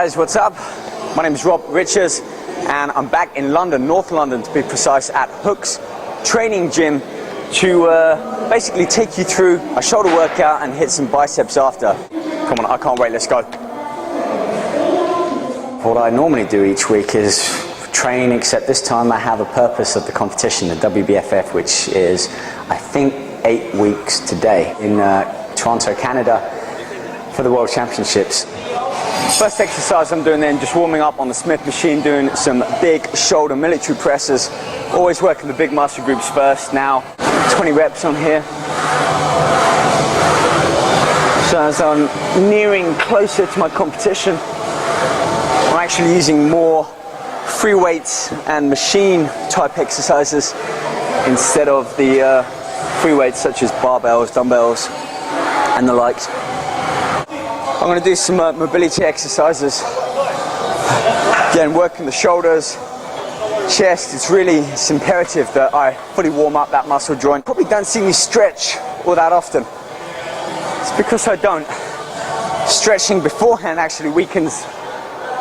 guys, what's up? My name is Rob Richards and I'm back in London, North London to be precise, at Hook's training gym to basically take you through a shoulder workout and hit some biceps after. Come on, I can't wait, let's go. What I normally do each week is train, except this time I have a purpose of the competition, the WBFF, which is, I think, 8 weeks today in Toronto, Canada, for the World Championships. First exercise I'm doing then, just warming up on the Smith machine, doing some big shoulder military presses. Always working the big muscle groups first. Now 20 reps on here. So as I'm nearing closer to my competition, I'm actually using more free weights and machine type exercises instead of the free weights such as barbells, dumbbells and the likes. I'm going to do some mobility exercises. Again, working the shoulders, chest. It's imperative that I fully warm up that muscle joint. Probably don't see me stretch all that often. It's because I don't. Stretching beforehand actually weakens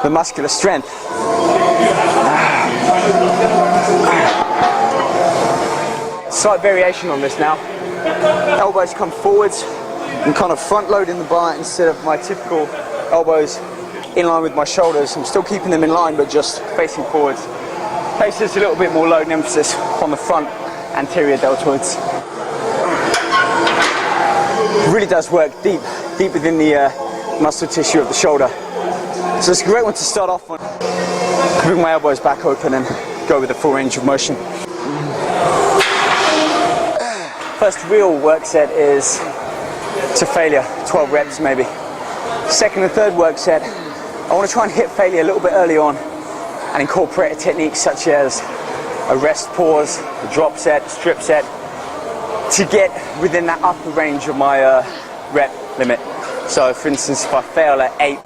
the muscular strength. Slight variation on this now. Elbows come forwards. I'm kind of front loading the bar instead of my typical elbows in line with my shoulders. I'm still keeping them in line but just facing forwards. Places a little bit more load and emphasis on the front anterior deltoids. Really does work deep within the muscle tissue of the shoulder. So it's a great one to start off on. Bring my elbows back open and go with the full range of motion. First real work set is to failure, 12 reps maybe. Second and third work set, I want to try and hit failure a little bit early on and incorporate a technique such as a rest pause, a drop set, strip set, to get within that upper range of my rep limit. So for instance, if I fail at 8,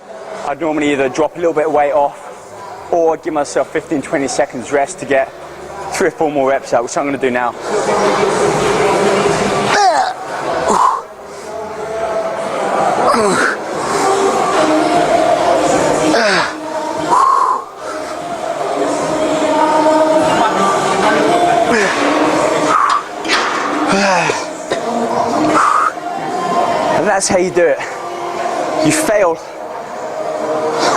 I'd normally either drop a little bit of weight off or give myself 15-20 seconds rest to get 3 or 4 more reps out, which I'm going to do now. And that's how you do it. You fail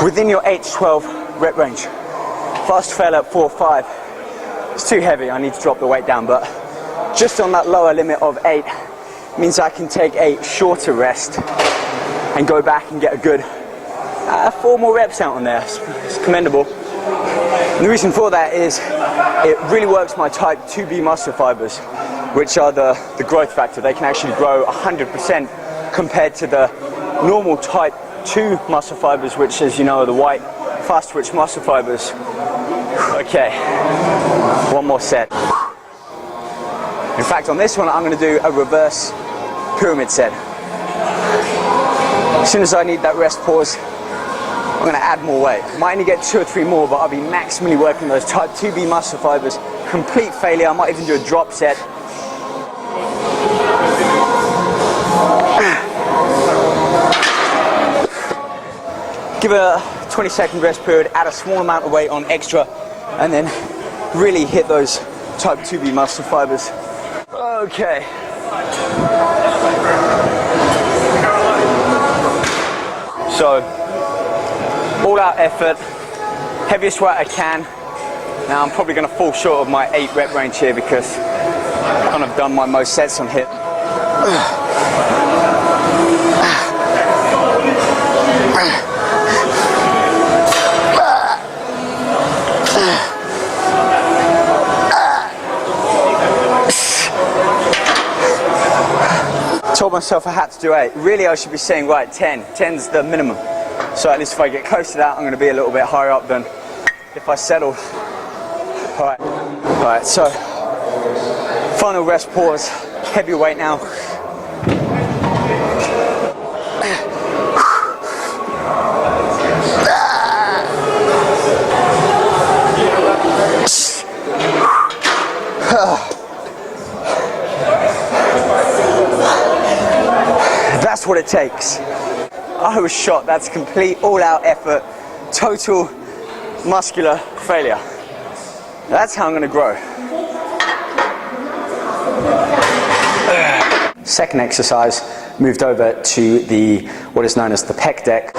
within your 8 to 12 rep range. Fast fail at 4 or 5. It's too heavy, I need to drop the weight down, but just on that lower limit of 8 means I can take a shorter rest and go back and get a good 4 more reps out on there. It's commendable. And the reason for that is it really works my type 2B muscle fibers, which are the growth factor. They can actually grow 100% compared to the normal type 2 muscle fibers, which, as you know, are the white fast twitch muscle fibers. Okay, 1 more set. In fact, on this one I'm going to do a reverse pyramid set. As soon as I need that rest pause, I'm going to add more weight. Might only get 2 or 3 more, but I'll be maximally working those type 2B muscle fibers. Complete failure, I might even do a drop set. Give a 20-second rest period, add a small amount of weight on extra, and then really hit those type 2B muscle fibers. Okay. So, all out effort, heaviest weight I can. Now I'm probably going to fall short of my 8 rep range here because I've kind of done my most sets on hit. Told myself I had to do 8. Really I should be saying, right, 10. 10's the minimum. So at least if I get close to that, I'm going to be a little bit higher up than if I settled. Alright, so final rest pause, heavy weight now. That's what it takes. I was shot. That's complete all-out effort total muscular failure. That's how I'm going to grow. Second exercise, moved over to what is known as the pec deck,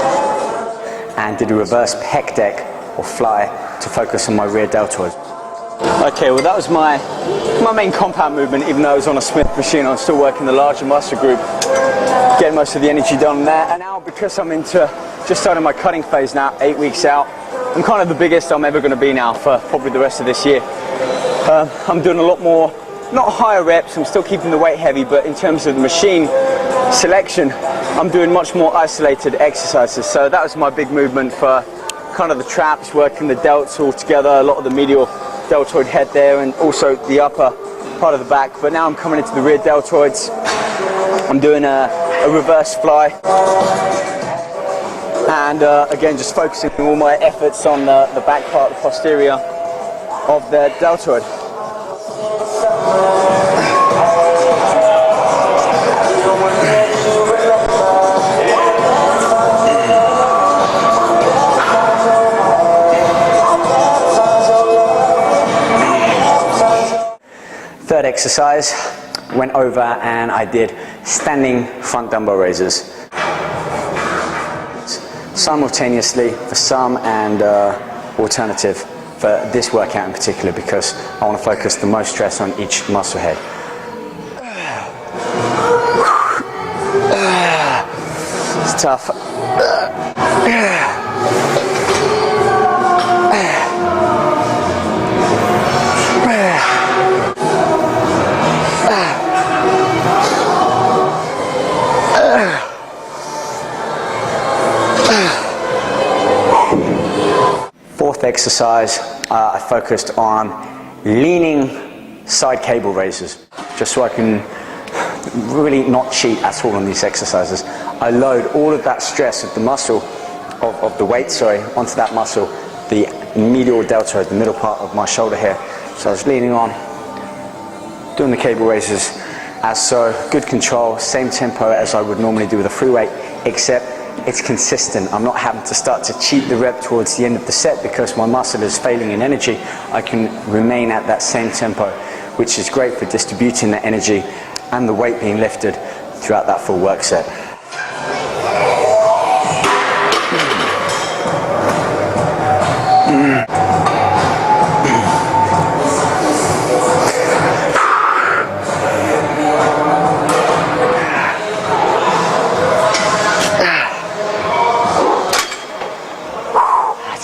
and did a reverse pec deck or fly to focus on my rear deltoid. Okay, well that was my main compound movement. Even though I was on a Smith machine, I was still working the larger muscle group, getting most of the energy done there. And now, because I'm just starting my cutting phase now, 8 weeks out, I'm kind of the biggest I'm ever going to be now for probably the rest of this year. I'm doing a lot more, not higher reps, I'm still keeping the weight heavy, but in terms of the machine selection, I'm doing much more isolated exercises. So that was my big movement for kind of the traps, working the delts all together, a lot of the medial deltoid head there, and also the upper part of the back. But now I'm coming into the rear deltoids. I'm doing a reverse fly, and again just focusing all my efforts on the back part, the posterior of the deltoid. Third exercise, went over and I did standing front dumbbell raises simultaneously for some, and alternative for this workout in particular, because I want to focus the most stress on each muscle head. It's tough. Fourth exercise, I focused on leaning side cable raises, just so I can really not cheat at all on these exercises. I load all of that stress of the muscle, of the weight, onto that muscle, the medial deltoid, the middle part of my shoulder here. So I was leaning on, doing the cable raises as so, good control, same tempo as I would normally do with a free weight, except it's consistent. I'm not having to start to cheat the rep towards the end of the set because my muscle is failing in energy. I can remain at that same tempo, which is great for distributing the energy and the weight being lifted throughout that full work set.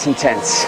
Intense.